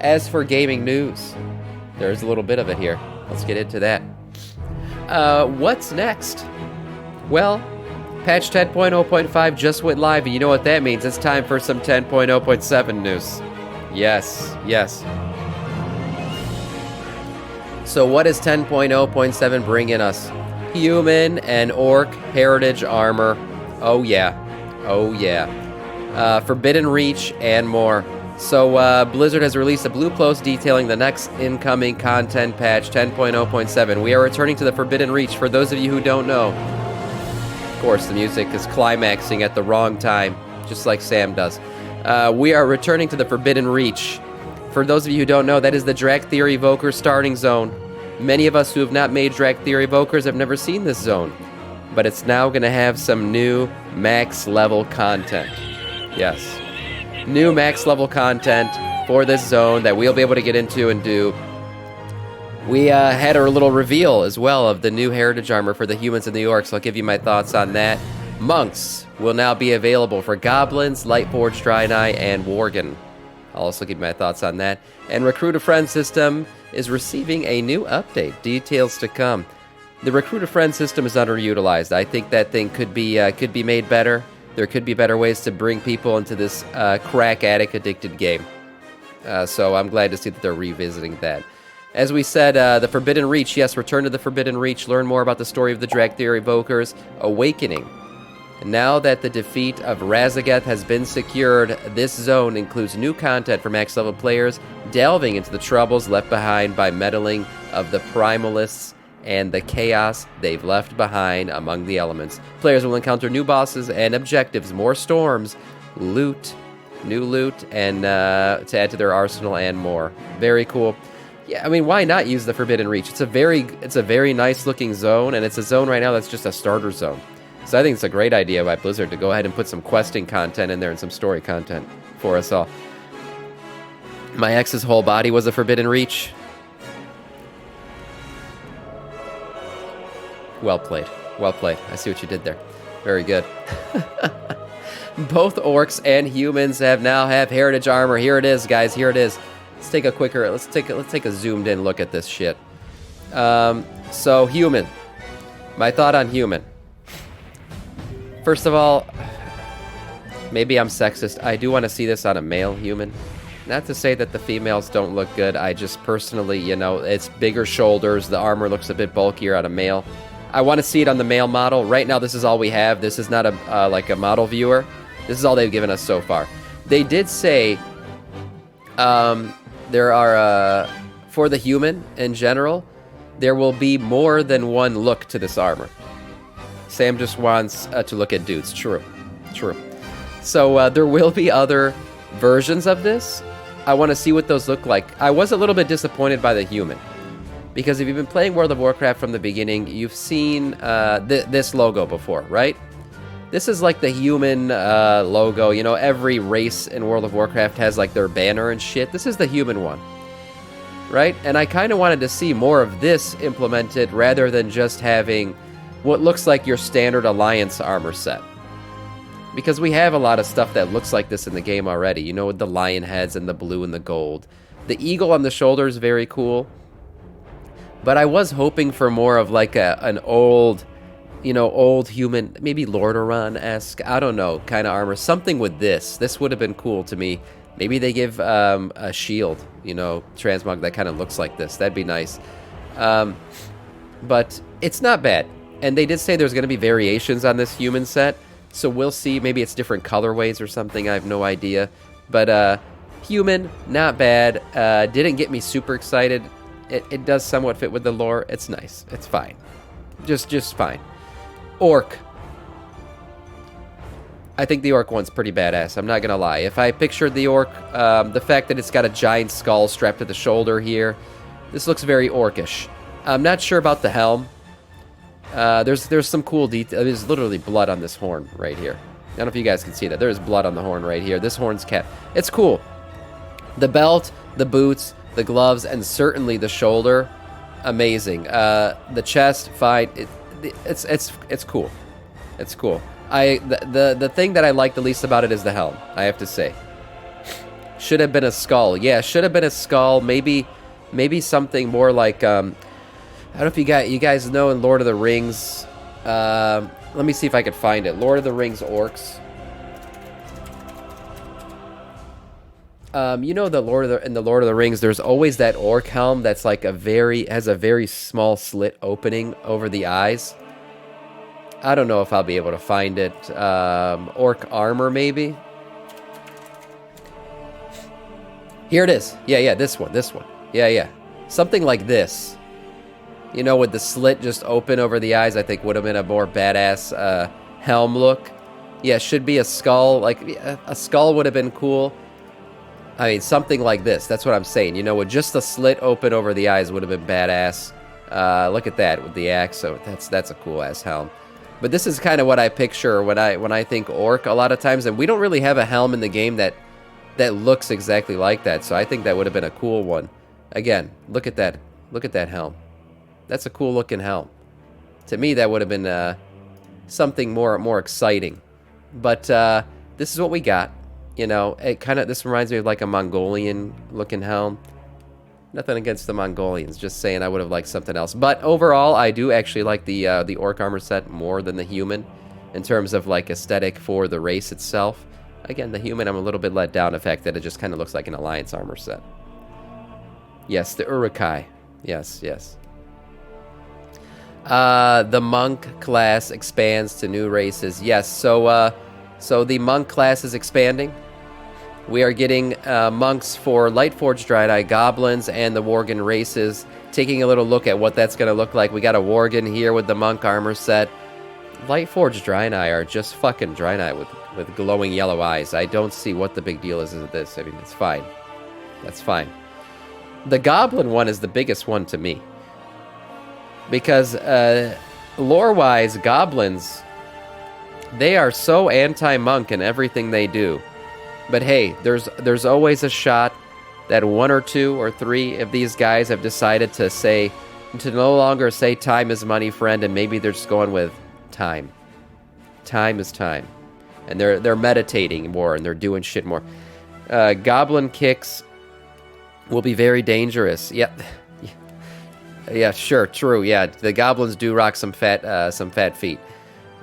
As for gaming news, there's a little bit of it here. Let's get into that. What's next? Well, patch 10.0.5 just went live, and you know what that means. It's time for some 10.0.7 news. Yes, yes. So what is 10.0.7 bringing us? Human and orc heritage armor. Oh yeah. Oh yeah. Forbidden Reach and more. So Blizzard has released a blue post detailing the next incoming content patch 10.0.7. We are returning to the Forbidden Reach. For those of you who don't know, of course the music is climaxing at the wrong time, just like Sam does. We are returning to the Forbidden Reach. For those of you who don't know, that is the Dracthyr Evoker starting zone. Many of us who have not made Dracthyr Evokers have never seen this zone, but it's now going to have some new max level content. Yes. New max level content for this zone that we'll be able to get into and do. We had a little reveal as well of the new heritage armor for the humans and the orcs. I'll give you my thoughts on that. Monks will now be available for Goblins, Lightforged Draenei and Worgen. I'll also give you my thoughts on that. And Recruit a Friend system is receiving a new update. Details to come. The Recruit a Friend system is underutilized. I think that thing could be made better. There could be better ways to bring people into this crack addict addicted game. So I'm glad to see that they're revisiting that. As we said, the Forbidden Reach. Yes, return to the Forbidden Reach. Learn more about the story of the Dracthyr Evokers. Awakening. Now that the defeat of Razageth has been secured, this zone includes new content for max level players, delving into the troubles left behind by meddling of the primalists and the chaos they've left behind among the elements. Players will encounter new bosses and objectives, more storms, loot, new loot, and to add to their arsenal and more. Very cool. Yeah, I mean, why not use the Forbidden Reach? It's a very nice looking zone, and it's a zone right now that's just a starter zone. So I think it's a great idea by Blizzard to go ahead and put some questing content in there and some story content for us all. My ex's whole body was a Forbidden Reach. Well played. Well played. I see what you did there. Very good. Both orcs and humans now have heritage armor. Here it is, guys. Here it is. Let's take a zoomed in look at this shit. So human. My thought on human. First of all, maybe I'm sexist. I do want to see this on a male human. Not to say that the females don't look good. I just personally, you know, it's bigger shoulders. The armor looks a bit bulkier on a male. I want to see it on the male model. Right now, this is all we have. This is not a like a model viewer. This is all they've given us so far. They did say there are, for the human in general, there will be more than one look to this armor. Sam just wants to look at dudes. True. True. So there will be other versions of this. I want to see what those look like. I was a little bit disappointed by the human. Because if you've been playing World of Warcraft from the beginning, you've seen this logo before, right? This is like the human logo. You know, every race in World of Warcraft has like their banner and shit. This is the human one, right? And I kind of wanted to see more of this implemented rather than just having what looks like your standard Alliance armor set. Because we have a lot of stuff that looks like this in the game already. You know, with the lion heads and the blue and the gold. The eagle on the shoulder is very cool. But I was hoping for more of like an old, you know, old human, maybe Lordaeron-esque, I don't know, kind of armor. Something with this. This would have been cool to me. Maybe they give a shield, you know, transmog that kind of looks like this. That'd be nice. But it's not bad. And they did say there's going to be variations on this human set. So we'll see. Maybe it's different colorways or something. I have no idea. But human, not bad. Didn't get me super excited. It does somewhat fit with the lore. It's nice. It's fine. Just fine. Orc. I think the orc one's pretty badass. I'm not going to lie. If I pictured the orc, the fact that it's got a giant skull strapped to the shoulder here, this looks very orcish. I'm not sure about the helm. There's some cool detail. There's literally blood on this horn right here. I don't know if you guys can see that. There's blood on the horn right here. This horn's capped. It's cool. The belt, the boots, the gloves, and certainly the shoulder, amazing. The chest, fine. It's cool. It's cool. The thing that I like the least about it is the helm, I have to say. Should have been a skull. Yeah, should have been a skull. Maybe something more like, I don't know if you guys know in Lord of the Rings, let me see if I could find it. Lord of the Rings orcs. You know, in the Lord of the Rings, there's always that orc helm that's like has a very small slit opening over the eyes. I don't know if I'll be able to find it. Orc armor, maybe. Here it is. Yeah, this one. Yeah. Something like this. You know, with the slit just open over the eyes, I think would have been a more badass helm look. Yeah, should be a skull. Like, a skull would have been cool. I mean, something like this. That's what I'm saying. You know, with just the slit open over the eyes would have been badass. Look at that with the axe. So that's a cool ass helm. But this is kind of what I picture when I think orc a lot of times, and we don't really have a helm in the game that looks exactly like that. So I think that would have been a cool one. Again, look at that. Look at that helm. That's a cool looking helm. To me, that would have been something more exciting. But this is what we got. You know, this reminds me of like a Mongolian looking helm. Nothing against the Mongolians, just saying I would have liked something else. But overall, I do actually like the orc armor set more than the human in terms of like aesthetic for the race itself. Again, the human, I'm a little bit let down the fact that it just kind of looks like an alliance armor set. Yes, the Uruk-hai. Yes. The monk class expands to new races. Yes, so the monk class is expanding. We are getting monks for Lightforged Draenei, Goblins, and the Worgen races. Taking a little look at what that's going to look like. We got a Worgen here with the monk armor set. Lightforged Draenei are just fucking Draenei with glowing yellow eyes. I don't see what the big deal is with this. I mean, it's fine. That's fine. The Goblin one is the biggest one to me. Because lore-wise, Goblins, they are so anti-monk in everything they do. But hey, there's always a shot that one or two or three of these guys have decided to no longer say time is money, friend, and maybe they're just going with time. Time is time. And they're meditating more and they're doing shit more. Goblin kicks will be very dangerous. Yep. Yeah, sure, true. Yeah, the goblins do rock some fat feet.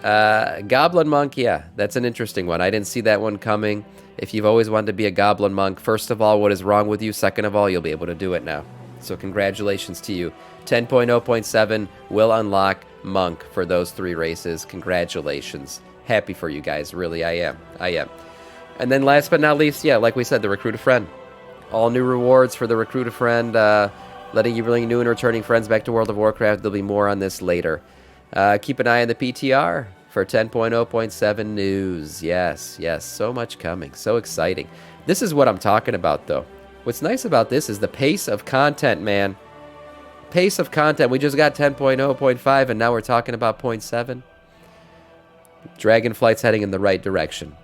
Goblin monk, yeah, that's an interesting one. I didn't see that one coming. If you've always wanted to be a goblin monk, first of all, what is wrong with you? Second of all, you'll be able to do it now. So congratulations to you. 10.0.7 will unlock monk for those three races. Congratulations. Happy for you guys. Really, I am. And then last but not least, yeah, like we said, the Recruit a Friend. All new rewards for the Recruit a Friend, letting you bring new and returning friends back to World of Warcraft. There'll be more on this later. Keep an eye on the PTR for 10.0.7 news. Yes, so much coming. So exciting. This is what I'm talking about, though. What's nice about this is the pace of content, man. Pace of content. We just got 10.0.5, and now we're talking about 0.7. Dragonflight's heading in the right direction.